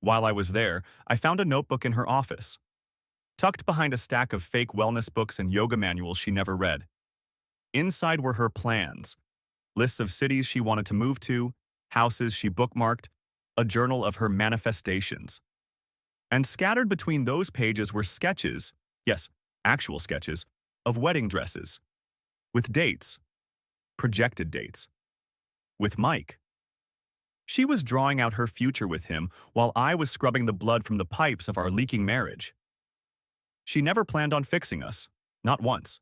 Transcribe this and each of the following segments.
While I was there, I found a notebook in her office, tucked behind a stack of fake wellness books and yoga manuals she never read. Inside were her plans, lists of cities she wanted to move to, houses she bookmarked, a journal of her manifestations. And scattered between those pages were sketches, yes, actual sketches, of wedding dresses, with dates, projected dates, with Mike. She was drawing out her future with him while I was scrubbing the blood from the pipes of our leaking marriage. She never planned on fixing us, not once.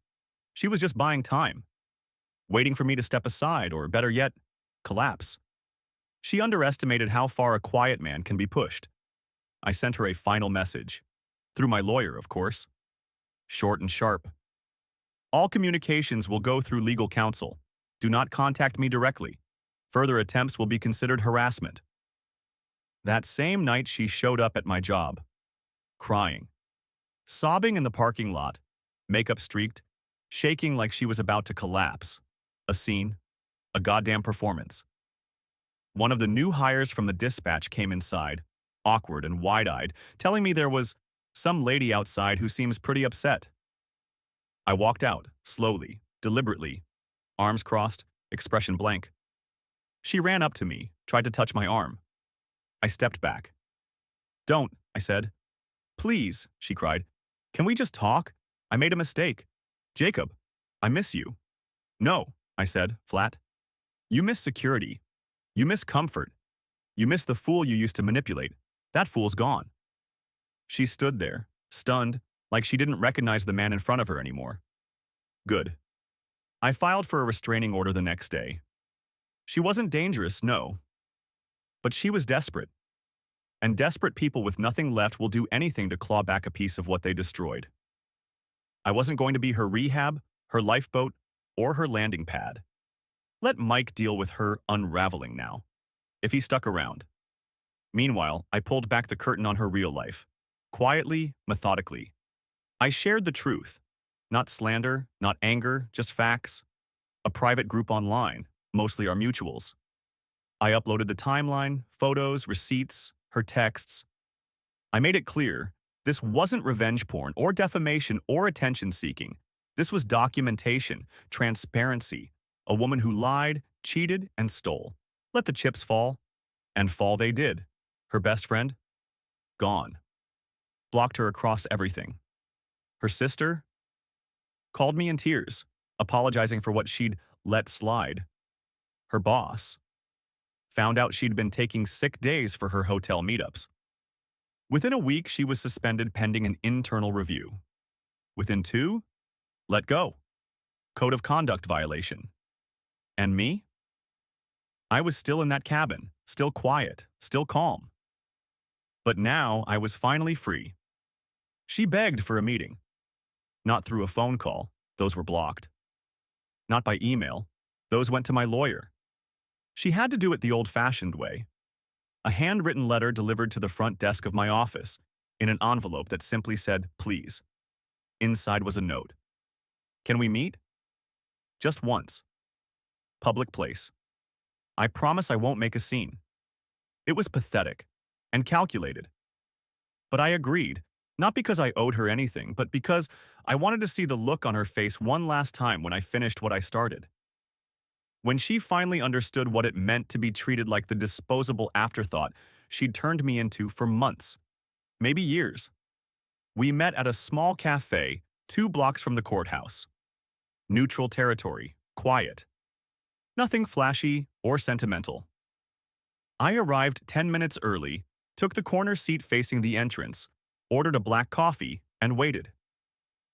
She was just buying time, waiting for me to step aside or, better yet, collapse. She underestimated how far a quiet man can be pushed. I sent her a final message, through my lawyer, of course. Short and sharp. All communications will go through legal counsel. Do not contact me directly. Further attempts will be considered harassment. That same night she showed up at my job, crying, sobbing in the parking lot, makeup streaked, shaking like she was about to collapse. A scene, a goddamn performance. One of the new hires from the dispatch came inside, awkward and wide-eyed, telling me there was some lady outside who seems pretty upset. I walked out, slowly, deliberately, arms crossed, expression blank. She ran up to me, tried to touch my arm. I stepped back. "Don't," I said. "Please," she cried. "Can we just talk? I made a mistake. Jacob, I miss you." "No," I said, flat. "You miss security. You miss comfort. You miss the fool you used to manipulate. That fool's gone." She stood there, stunned, like she didn't recognize the man in front of her anymore. Good. I filed for a restraining order the next day. She wasn't dangerous, no. But she was desperate. And desperate people with nothing left will do anything to claw back a piece of what they destroyed. I wasn't going to be her rehab, her lifeboat, or her landing pad. Let Mike deal with her unraveling now, if he stuck around. Meanwhile, I pulled back the curtain on her real life. Quietly, methodically. I shared the truth. Not slander, not anger, just facts. A private group online, mostly our mutuals. I uploaded the timeline, photos, receipts, her texts. I made it clear, this wasn't revenge porn or defamation or attention seeking. This was documentation, transparency, a woman who lied, cheated, and stole. Let the chips fall. And fall they did. Her best friend? Gone. Blocked her across everything. Her sister? Called me in tears, apologizing for what she'd let slide. Her boss? Found out she'd been taking sick days for her hotel meetups. Within a week, she was suspended pending an internal review. Within 2, let go. Code of conduct violation. And me? I was still in that cabin, still quiet, still calm. But now I was finally free. She begged for a meeting. Not through a phone call, those were blocked. Not by email, those went to my lawyer. She had to do it the old-fashioned way. A handwritten letter delivered to the front desk of my office, in an envelope that simply said, "Please." Inside was a note. "Can we meet?" Just once. Public place. I promise I won't make a scene. It was pathetic and calculated. But I agreed, not because I owed her anything, but because I wanted to see the look on her face one last time when I finished what I started. When she finally understood what it meant to be treated like the disposable afterthought she'd turned me into for months, maybe years. We met at a small cafe 2 blocks from the courthouse. Neutral territory, quiet. Nothing flashy or sentimental. I arrived 10 minutes early, took the corner seat facing the entrance, ordered a black coffee, and waited.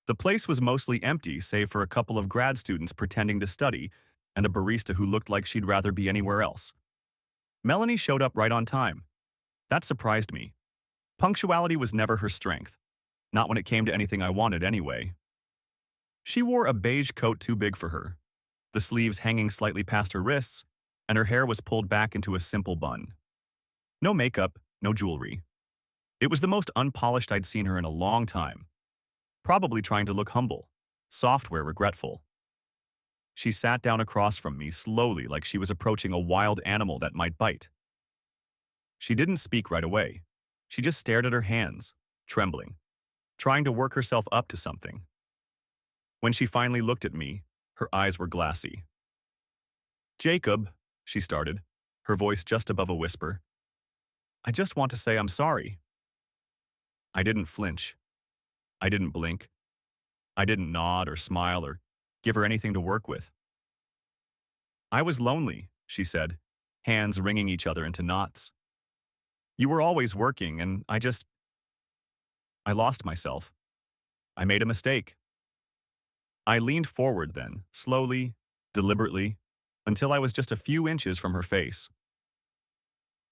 The place was mostly empty save for a couple of grad students pretending to study and a barista who looked like she'd rather be anywhere else. Melanie showed up right on time. That surprised me. Punctuality was never her strength, not when it came to anything I wanted anyway. She wore a beige coat too big for her, the sleeves hanging slightly past her wrists, and her hair was pulled back into a simple bun. No makeup, no jewelry. It was the most unpolished I'd seen her in a long time, probably trying to look humble, software regretful. She sat down across from me slowly like she was approaching a wild animal that might bite. She didn't speak right away. She just stared at her hands, trembling, trying to work herself up to something. When she finally looked at me, her eyes were glassy. "Jacob," she started, her voice just above a whisper, "I just want to say I'm sorry." I didn't flinch. I didn't blink. I didn't nod or smile or give her anything to work with. "I was lonely," she said, hands wringing each other into knots. "You were always working, and I lost myself. I made a mistake." I leaned forward then, slowly, deliberately, until I was just a few inches from her face.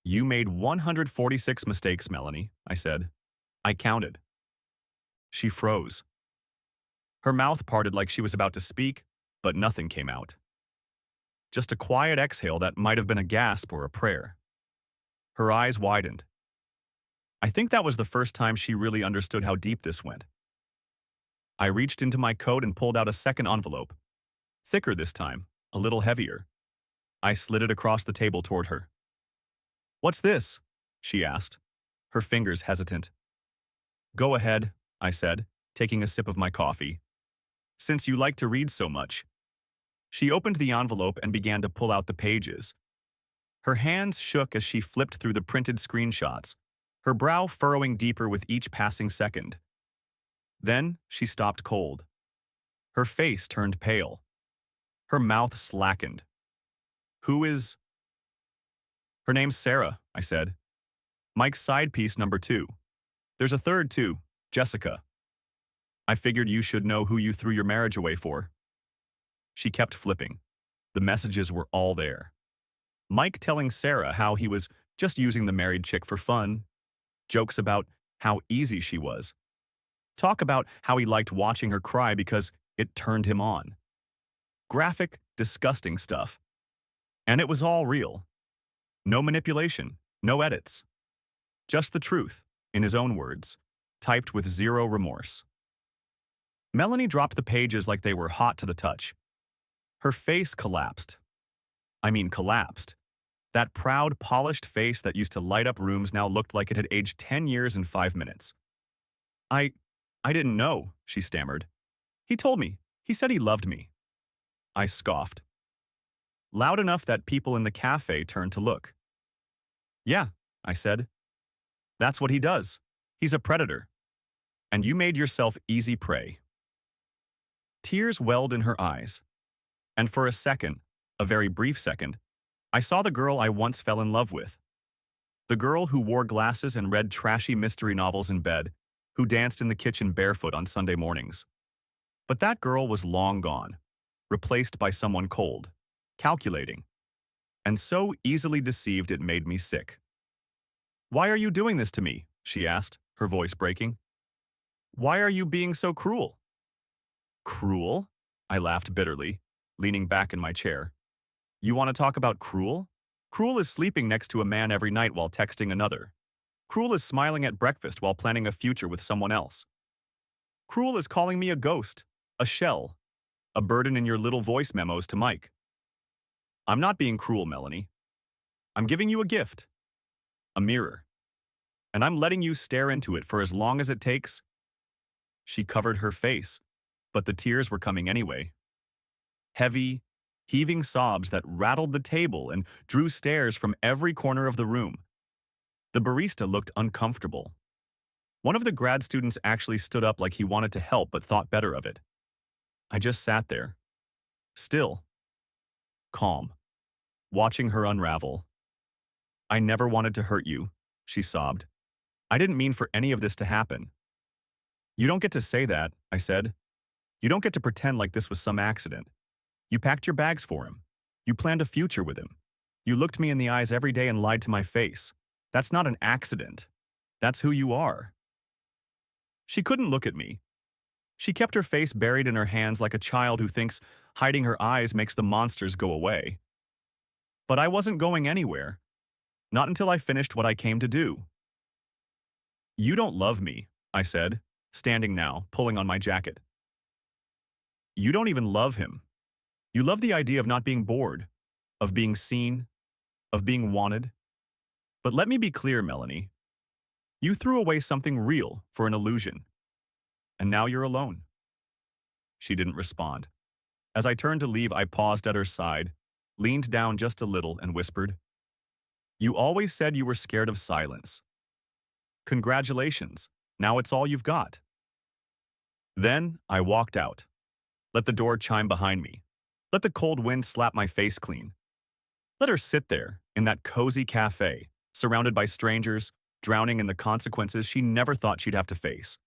"You made 146 mistakes, Melanie," I said. "I counted." She froze. Her mouth parted like she was about to speak, but nothing came out. Just a quiet exhale that might have been a gasp or a prayer. Her eyes widened. I think that was the first time she really understood how deep this went. I reached into my coat and pulled out a second envelope. Thicker this time, a little heavier. I slid it across the table toward her. "What's this?" she asked, her fingers hesitant. "Go ahead," I said, taking a sip of my coffee. "Since you like to read so much." She opened the envelope and began to pull out the pages. Her hands shook as she flipped through the printed screenshots, her brow furrowing deeper with each passing second. Then she stopped cold. Her face turned pale. Her mouth slackened. "Who is—" "Her name's Sarah," I said. "Mike's side piece number 2. There's a third too, Jessica. I figured you should know who you threw your marriage away for." She kept flipping. The messages were all there. Mike telling Sarah how he was just using the married chick for fun. Jokes about how easy she was. Talk about how he liked watching her cry because it turned him on. Graphic, disgusting stuff. And it was all real. No manipulation, no edits. Just the truth, in his own words, typed with zero remorse. Melanie dropped the pages like they were hot to the touch. Her face collapsed. I mean collapsed. That proud, polished face that used to light up rooms now looked like it had aged 10 years and 5 minutes. I didn't know," she stammered. "He told me. He said he loved me." I scoffed. Loud enough that people in the cafe turned to look. "Yeah," I said. "That's what he does. He's a predator. And you made yourself easy prey." Tears welled in her eyes. And for a second, a very brief second, I saw the girl I once fell in love with. The girl who wore glasses and read trashy mystery novels in bed, who danced in the kitchen barefoot on Sunday mornings. But that girl was long gone, replaced by someone cold, calculating, and so easily deceived it made me sick. "Why are you doing this to me?" she asked, her voice breaking. "Why are you being so cruel?" "Cruel?" I laughed bitterly, leaning back in my chair. "You want to talk about cruel? Cruel is sleeping next to a man every night while texting another. Cruel is smiling at breakfast while planning a future with someone else. Cruel is calling me a ghost, a shell, a burden in your little voice memos to Mike. I'm not being cruel, Melanie. I'm giving you a gift, a mirror, and I'm letting you stare into it for as long as it takes." She covered her face, but the tears were coming anyway. Heavy, heaving sobs that rattled the table and drew stares from every corner of the room. The barista looked uncomfortable. One of the grad students actually stood up like he wanted to help but thought better of it. I just sat there, still, calm, watching her unravel. "I never wanted to hurt you," she sobbed. "I didn't mean for any of this to happen." "You don't get to say that," I said. "You don't get to pretend like this was some accident. You packed your bags for him. You planned a future with him. You looked me in the eyes every day and lied to my face. That's not an accident. That's who you are." She couldn't look at me. She kept her face buried in her hands like a child who thinks hiding her eyes makes the monsters go away. But I wasn't going anywhere. Not until I finished what I came to do. "You don't love me," I said, standing now, pulling on my jacket. "You don't even love him. You love the idea of not being bored, of being seen, of being wanted. But let me be clear, Melanie. You threw away something real for an illusion, and now you're alone." She didn't respond. As I turned to leave, I paused at her side, leaned down just a little, and whispered, "You always said you were scared of silence. Congratulations, now it's all you've got." Then I walked out, let the door chime behind me, let the cold wind slap my face clean. Let her sit there, in that cozy cafe, surrounded by strangers, drowning in the consequences she never thought she'd have to face.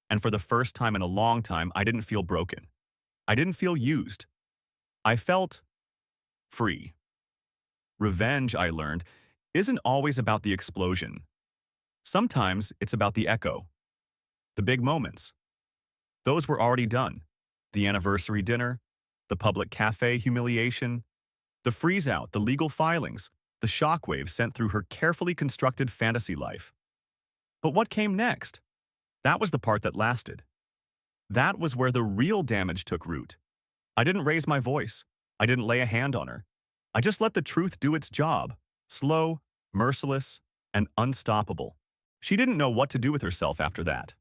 And for the first time in a long time, I didn't feel broken. I didn't feel used. I felt free. Revenge, I learned, isn't always about the explosion. Sometimes it's about the echo, the big moments. Those were already done. The anniversary dinner, the public cafe humiliation, the freeze-out, the legal filings, the shockwave sent through her carefully constructed fantasy life. But what came next? That was the part that lasted. That was where the real damage took root. I didn't raise my voice. I didn't lay a hand on her. I just let the truth do its job, slow, merciless, and unstoppable. She didn't know what to do with herself after that.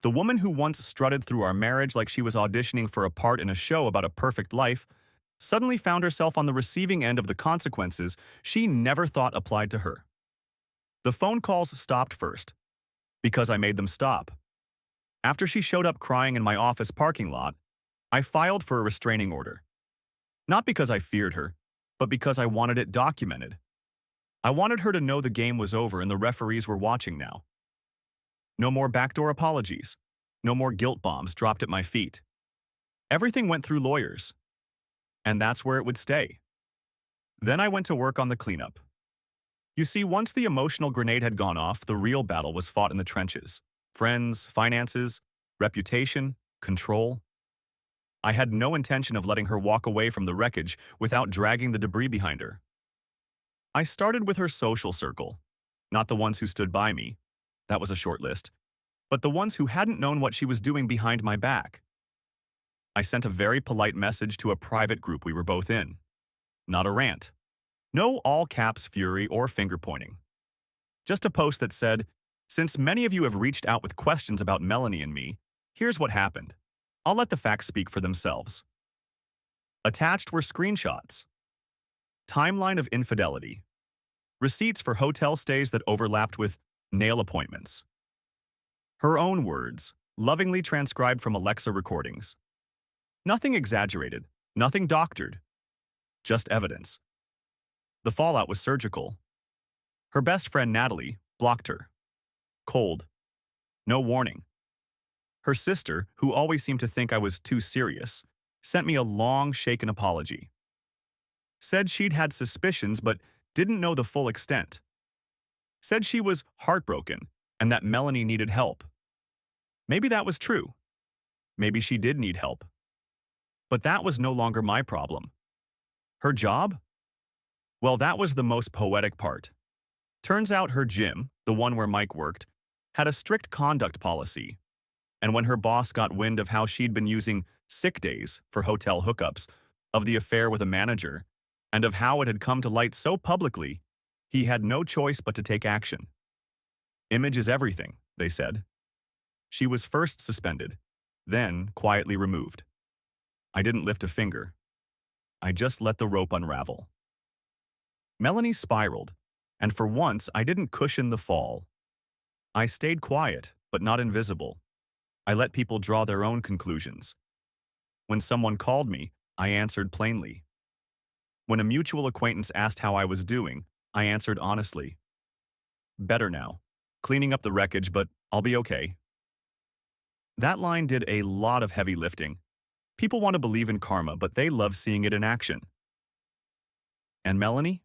The woman who once strutted through our marriage like she was auditioning for a part in a show about a perfect life suddenly found herself on the receiving end of the consequences she never thought applied to her. The phone calls stopped first, because I made them stop. After she showed up crying in my office parking lot, I filed for a restraining order. Not because I feared her, but because I wanted it documented. I wanted her to know the game was over and the referees were watching now. No more backdoor apologies. No more guilt bombs dropped at my feet. Everything went through lawyers. And that's where it would stay. Then I went to work on the cleanup. You see, once the emotional grenade had gone off, the real battle was fought in the trenches. Friends, finances, reputation, control. I had no intention of letting her walk away from the wreckage without dragging the debris behind her. I started with her social circle, not the ones who stood by me. That was a short list. But the ones who hadn't known what she was doing behind my back. I sent a very polite message to a private group we were both in. Not a rant. No all-caps fury or finger-pointing. Just a post that said, "Since many of you have reached out with questions about Melanie and me, here's what happened. I'll let the facts speak for themselves." Attached were screenshots. Timeline of infidelity. Receipts for hotel stays that overlapped with nail appointments. Her own words, lovingly transcribed from Alexa recordings. Nothing exaggerated, nothing doctored. Just evidence. The fallout was surgical. Her best friend Natalie blocked her. Cold. No warning. Her sister, who always seemed to think I was too serious, sent me a long, shaken apology. Said she'd had suspicions but didn't know the full extent. Said she was heartbroken and that Melanie needed help. Maybe that was true. Maybe she did need help. But that was no longer my problem. Her job? Well, that was the most poetic part. Turns out her gym, the one where Mike worked, had a strict conduct policy. And when her boss got wind of how she'd been using sick days for hotel hookups, of the affair with a manager, and of how it had come to light so publicly, he had no choice but to take action. Image is everything, they said. She was first suspended, then quietly removed. I didn't lift a finger. I just let the rope unravel. Melanie spiraled, and for once I didn't cushion the fall. I stayed quiet, but not invisible. I let people draw their own conclusions. When someone called me, I answered plainly. When a mutual acquaintance asked how I was doing, I answered honestly. Better now. Cleaning up the wreckage, but I'll be okay. That line did a lot of heavy lifting. People want to believe in karma, but they love seeing it in action. And Melanie?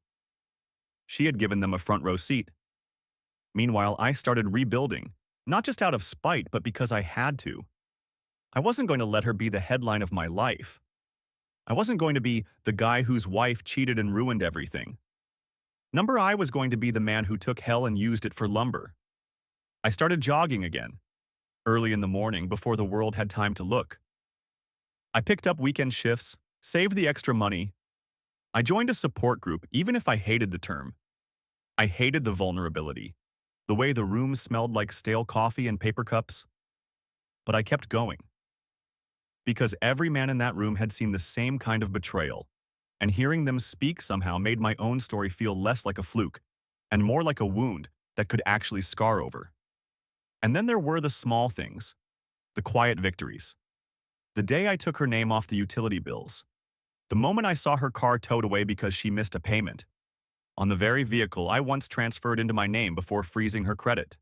She had given them a front row seat. Meanwhile, I started rebuilding, not just out of spite, but because I had to. I wasn't going to let her be the headline of my life. I wasn't going to be the guy whose wife cheated and ruined everything. I was going to be the man who took hell and used it for lumber. I started jogging again, early in the morning before the world had time to look. I picked up weekend shifts, saved the extra money. I joined a support group even if I hated the term. I hated the vulnerability, the way the room smelled like stale coffee and paper cups. But I kept going, because every man in that room had seen the same kind of betrayal, and hearing them speak somehow made my own story feel less like a fluke and more like a wound that could actually scar over. And then there were the small things, the quiet victories. The day I took her name off the utility bills, the moment I saw her car towed away because she missed a payment, on the very vehicle I once transferred into my name before freezing her credit.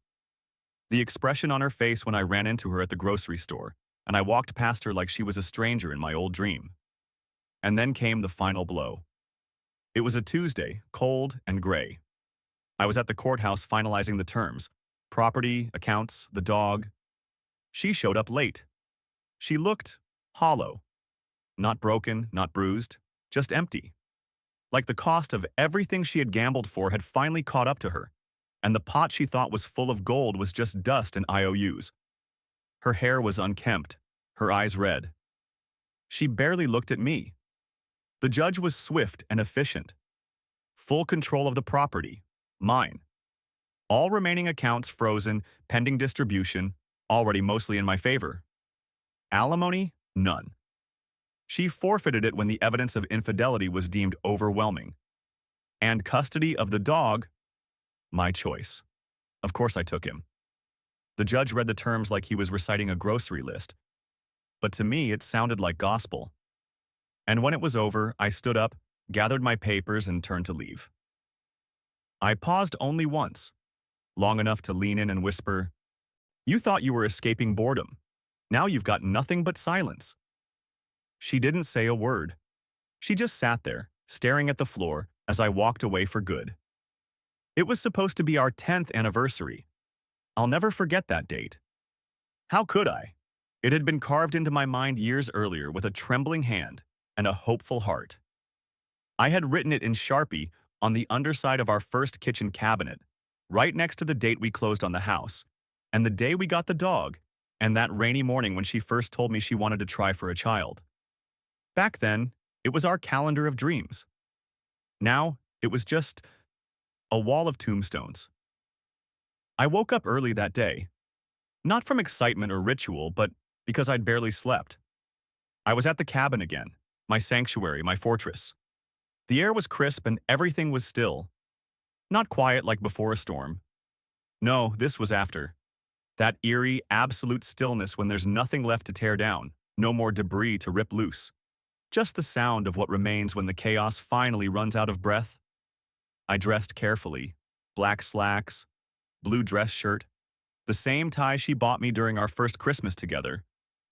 The expression on her face when I ran into her at the grocery store, and I walked past her like she was a stranger in my old dream. And then came the final blow. It was a Tuesday, cold and gray. I was at the courthouse finalizing the terms, property, accounts, the dog. She showed up late. She looked hollow. Not broken, not bruised, just empty. Like the cost of everything she had gambled for had finally caught up to her, and the pot she thought was full of gold was just dust and IOUs. Her hair was unkempt, her eyes red. She barely looked at me. The judge was swift and efficient. Full control of the property, mine. All remaining accounts frozen, pending distribution, already mostly in my favor. Alimony? None. She forfeited it when the evidence of infidelity was deemed overwhelming. And custody of the dog? My choice. Of course I took him. The judge read the terms like he was reciting a grocery list, but to me it sounded like gospel. And when it was over, I stood up, gathered my papers, and turned to leave. I paused only once, long enough to lean in and whisper, "You thought you were escaping boredom. Now you've got nothing but silence." She didn't say a word. She just sat there, staring at the floor as I walked away for good. It was supposed to be our 10th anniversary. I'll never forget that date. How could I? It had been carved into my mind years earlier with a trembling hand and a hopeful heart. I had written it in Sharpie on the underside of our first kitchen cabinet, right next to the date we closed on the house, and the day we got the dog, and that rainy morning when she first told me she wanted to try for a child. Back then, it was our calendar of dreams. Now, it was just a wall of tombstones. I woke up early that day, not from excitement or ritual, but because I'd barely slept. I was at the cabin again, my sanctuary, my fortress. The air was crisp and everything was still. Not quiet like before a storm. No, this was after. That eerie, absolute stillness when there's nothing left to tear down, no more debris to rip loose. Just the sound of what remains when the chaos finally runs out of breath. I dressed carefully. Black slacks, blue dress shirt, the same tie she bought me during our first Christmas together,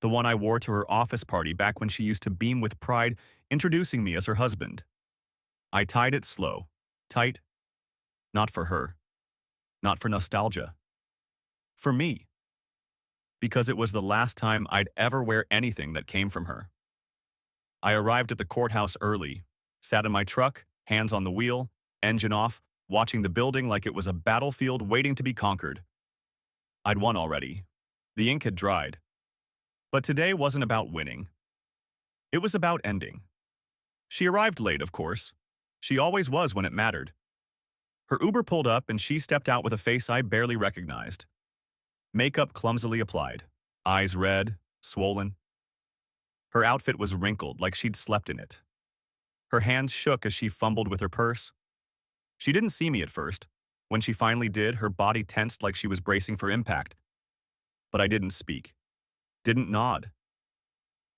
the one I wore to her office party back when she used to beam with pride, introducing me as her husband. I tied it slow, tight, not for her, not for nostalgia, for me, because it was the last time I'd ever wear anything that came from her. I arrived at the courthouse early, sat in my truck, hands on the wheel, engine off, watching the building like it was a battlefield waiting to be conquered. I'd won already. The ink had dried. But today wasn't about winning. It was about ending. She arrived late, of course. She always was when it mattered. Her Uber pulled up and she stepped out with a face I barely recognized. Makeup clumsily applied, eyes red, swollen. Her outfit was wrinkled like she'd slept in it. Her hands shook as she fumbled with her purse. She didn't see me at first. When she finally did, her body tensed like she was bracing for impact. But I didn't speak, didn't nod.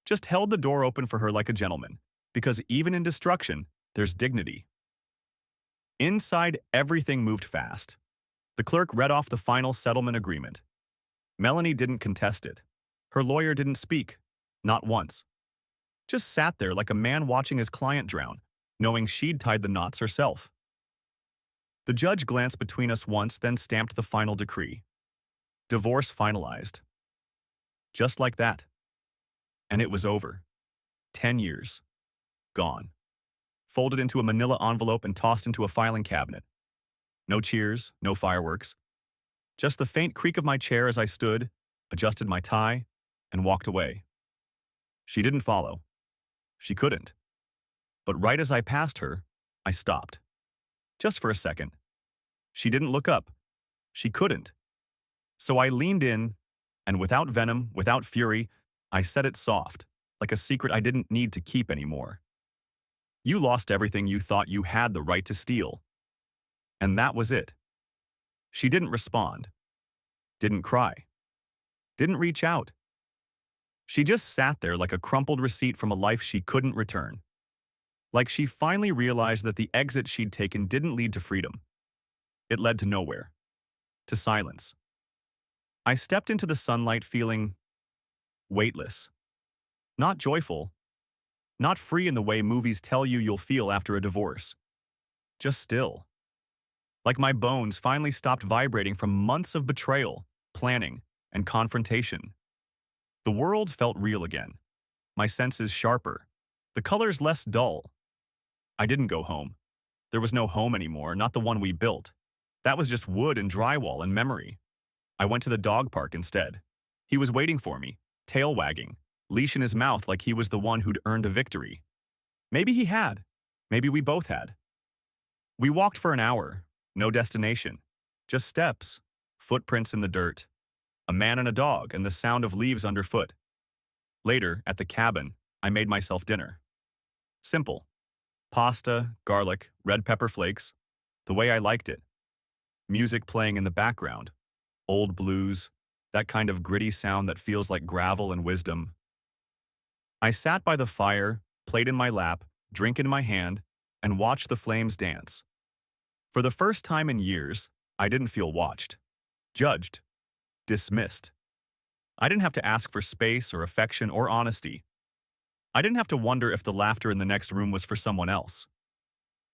Just held the door open for her like a gentleman, because even in destruction, there's dignity. Inside, everything moved fast. The clerk read off the final settlement agreement. Melanie didn't contest it. Her lawyer didn't speak, not once. Just sat there like a man watching his client drown, knowing she'd tied the knots herself. The judge glanced between us once, then stamped the final decree. Divorce finalized. Just like that. And it was over. 10 years. Gone. Folded into a manila envelope and tossed into a filing cabinet. No cheers, no fireworks. Just the faint creak of my chair as I stood, adjusted my tie, and walked away. She didn't follow. She couldn't. But right as I passed her, I stopped. Just for a second. She didn't look up. She couldn't. So I leaned in, and without venom, without fury, I said it soft, like a secret I didn't need to keep anymore. You lost everything you thought you had the right to steal. And that was it. She didn't respond, didn't cry, didn't reach out. She just sat there like a crumpled receipt from a life she couldn't return. Like she finally realized that the exit she'd taken didn't lead to freedom. It led to nowhere, to silence. I stepped into the sunlight feeling weightless, not joyful, not free in the way movies tell you you'll feel after a divorce. Just still. Like my bones finally stopped vibrating from months of betrayal, planning, and confrontation. The world felt real again. My senses sharper. The colors less dull. I didn't go home. There was no home anymore, not the one we built. That was just wood and drywall and memory. I went to the dog park instead. He was waiting for me, tail wagging, leash in his mouth like he was the one who'd earned a victory. Maybe he had. Maybe we both had. We walked for an hour, no destination. Just steps, footprints in the dirt, a man and a dog, and the sound of leaves underfoot. Later, at the cabin, I made myself dinner. Simple. Pasta, garlic, red pepper flakes, the way I liked it. Music playing in the background. Old blues, that kind of gritty sound that feels like gravel and wisdom. I sat by the fire, plate in my lap, drink in my hand, and watched the flames dance. For the first time in years, I didn't feel watched, judged, dismissed. I didn't have to ask for space or affection or honesty. I didn't have to wonder if the laughter in the next room was for someone else.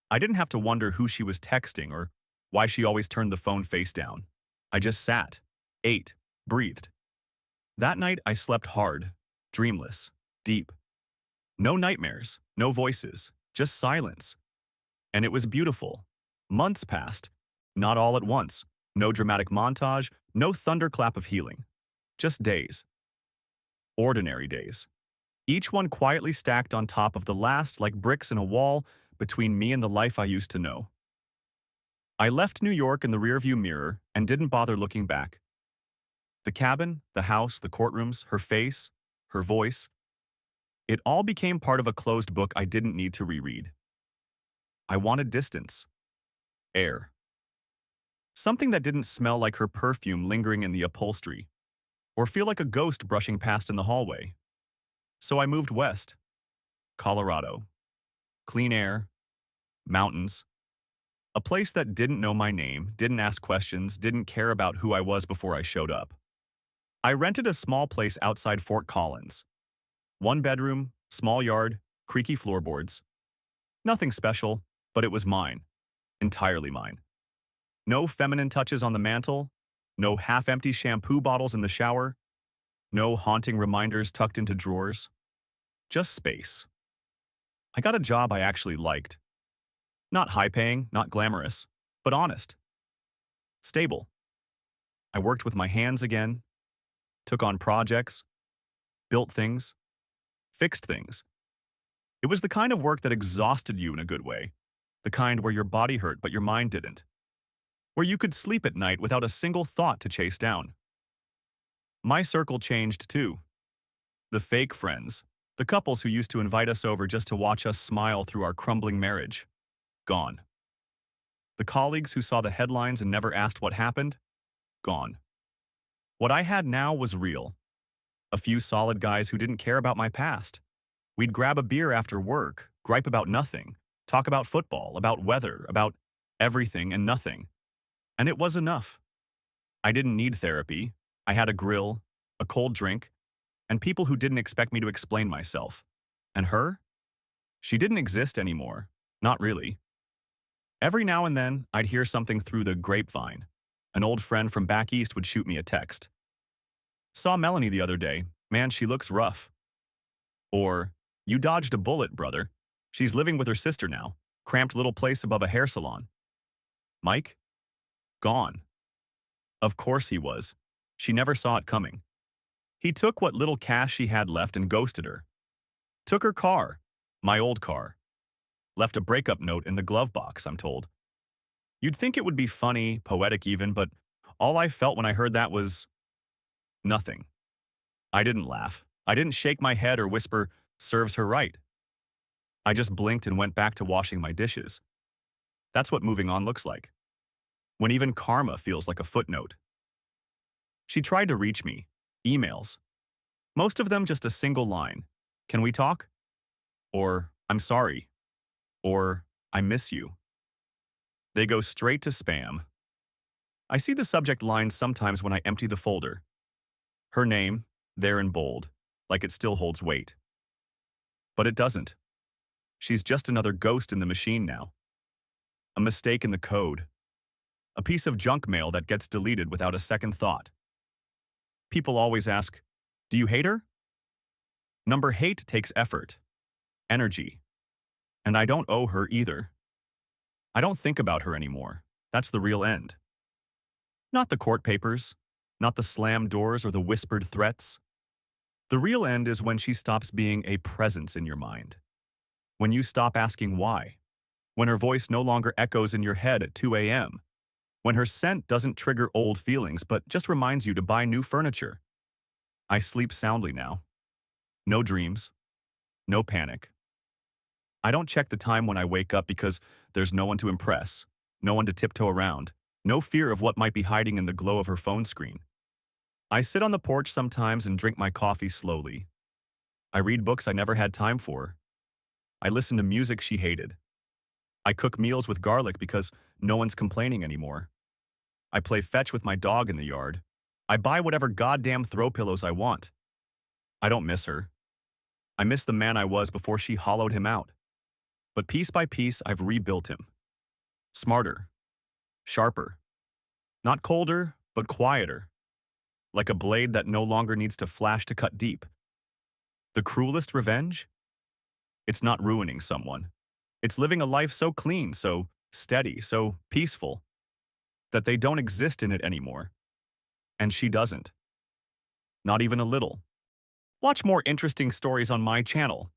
I didn't have to wonder who she was texting or why she always turned the phone face down. I just sat, ate, breathed. That night I slept hard, dreamless, deep. No nightmares, no voices, just silence. And it was beautiful. Months passed, not all at once. No dramatic montage, no thunderclap of healing. Just days. Ordinary days. Each one quietly stacked on top of the last like bricks in a wall between me and the life I used to know. I left New York in the rearview mirror and didn't bother looking back. The cabin, the house, the courtrooms, her face, her voice. It all became part of a closed book I didn't need to reread. I wanted distance. Air. Something that didn't smell like her perfume lingering in the upholstery, or feel like a ghost brushing past in the hallway. So I moved west. Colorado. Clean air. Mountains. A place that didn't know my name, didn't ask questions, didn't care about who I was before I showed up. I rented a small place outside Fort Collins. 1 bedroom, small yard, creaky floorboards. Nothing special, but it was mine. Entirely mine. No feminine touches on the mantle, no half-empty shampoo bottles in the shower, no haunting reminders tucked into drawers. Just space. I got a job I actually liked. Not high-paying, not glamorous, but honest. Stable. I worked with my hands again, took on projects, built things, fixed things. It was the kind of work that exhausted you in a good way, the kind where your body hurt but your mind didn't, where you could sleep at night without a single thought to chase down. My circle changed too. The fake friends, the couples who used to invite us over just to watch us smile through our crumbling marriage, gone. The colleagues who saw the headlines and never asked what happened, gone. What I had now was real. A few solid guys who didn't care about my past. We'd grab a beer after work, gripe about nothing, talk about football, about weather, about everything and nothing. And it was enough. I didn't need therapy. I had a grill, a cold drink, and people who didn't expect me to explain myself. And her? She didn't exist anymore. Not really. Every now and then, I'd hear something through the grapevine. An old friend from back east would shoot me a text. Saw Melanie the other day. Man, she looks rough. Or, you dodged a bullet, brother. She's living with her sister now. Cramped little place above a hair salon. Mike? Gone. Of course he was. She never saw it coming. He took what little cash she had left and ghosted her. Took her car, my old car. Left a breakup note in the glove box, I'm told. You'd think it would be funny, poetic even, but All I felt when I heard that was nothing. I didn't laugh. I didn't shake my head or whisper, serves her right. I just blinked and went back to washing my dishes. That's what moving on looks like. When even karma feels like a footnote. She tried to reach me. Emails. Most of them just a single line. Can we talk? Or, I'm sorry. Or, I miss you. They go straight to spam. I see the subject line sometimes when I empty the folder. Her name, there in bold, like it still holds weight. But it doesn't. She's just another ghost in the machine now. A mistake in the code. A piece of junk mail that gets deleted without a second thought. People always ask, do you hate her? Number hate takes effort, energy, and I don't owe her either. I don't think about her anymore. That's the real end. Not the court papers, not the slammed doors or the whispered threats. The real end is when she stops being a presence in your mind. When you stop asking why. When her voice no longer echoes in your head at 2 a.m. When her scent doesn't trigger old feelings but just reminds you to buy new furniture. I sleep soundly now. No dreams. No panic. I don't check the time when I wake up because there's no one to impress, no one to tiptoe around, no fear of what might be hiding in the glow of her phone screen. I sit on the porch sometimes and drink my coffee slowly. I read books I never had time for. I listen to music she hated. I cook meals with garlic because no one's complaining anymore. I play fetch with my dog in the yard. I buy whatever goddamn throw pillows I want. I don't miss her. I miss the man I was before she hollowed him out. But piece by piece, I've rebuilt him. Smarter. Sharper. Not colder, but quieter. Like a blade that no longer needs to flash to cut deep. The cruelest revenge? It's not ruining someone. It's living a life so clean, so steady, so peaceful, that they don't exist in it anymore. And she doesn't. Not even a little. Watch more interesting stories on my channel.